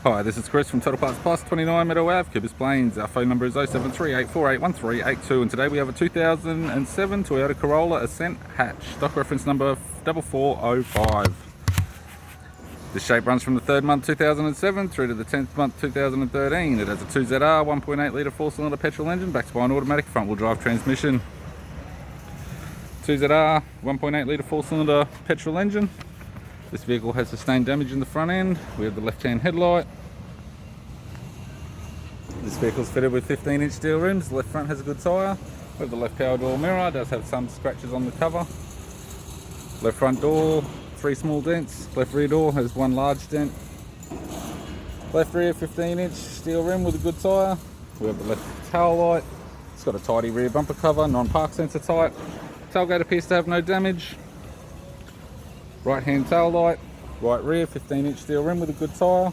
Hi, this is Chris from Total Parts Plus, 29 Meadow Ave, Kibbers Plains. Our phone number is 07384813882, and today we have a 2007 Toyota Corolla Ascent hatch, stock reference number 4405. This shape runs from the 3rd month 2007 through to the 10th month 2013. It has a 2ZR 1.8 litre 4-cylinder petrol engine backed by an automatic front-wheel drive transmission. 2ZR 1.8 litre 4-cylinder petrol engine. This vehicle has sustained damage in the front end. We have the left-hand headlight. This vehicle is fitted with 15-inch steel rims. The left front has a good tyre. We have the left power door mirror. It does have some scratches on the cover. Left front door, 3 small dents. Left rear door has 1 large dent. Left rear 15-inch steel rim with a good tyre. We have the left tail light. It's got a tidy rear bumper cover, non-park sensor type. Tailgate appears to have no damage. Right hand tail light, right rear 15-inch steel rim with a good tyre.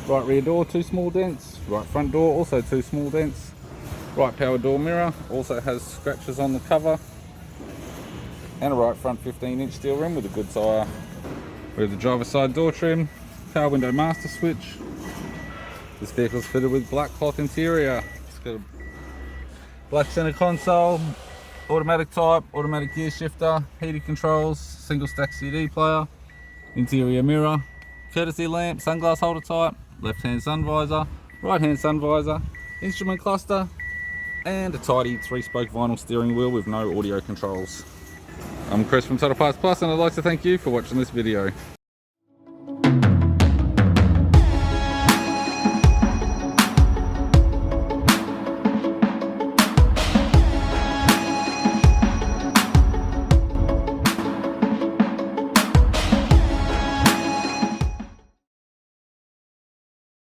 Right rear door 2 small dents. Right front door also 2 small dents. Right power door mirror also has scratches on the cover. And a right front 15-inch steel rim with a good tyre. We have the driver's side door trim, power window master switch. This vehicle is fitted with black cloth interior. It's got a black center console, automatic type, automatic gear shifter, heated controls, single stack CD player, interior mirror, courtesy lamp, sunglass holder type, left hand sun visor, right hand sun visor, instrument cluster, and a tidy 3-spoke vinyl steering wheel with no audio controls. I'm Chris from Total Parts Plus, and I'd like to thank you for watching this video.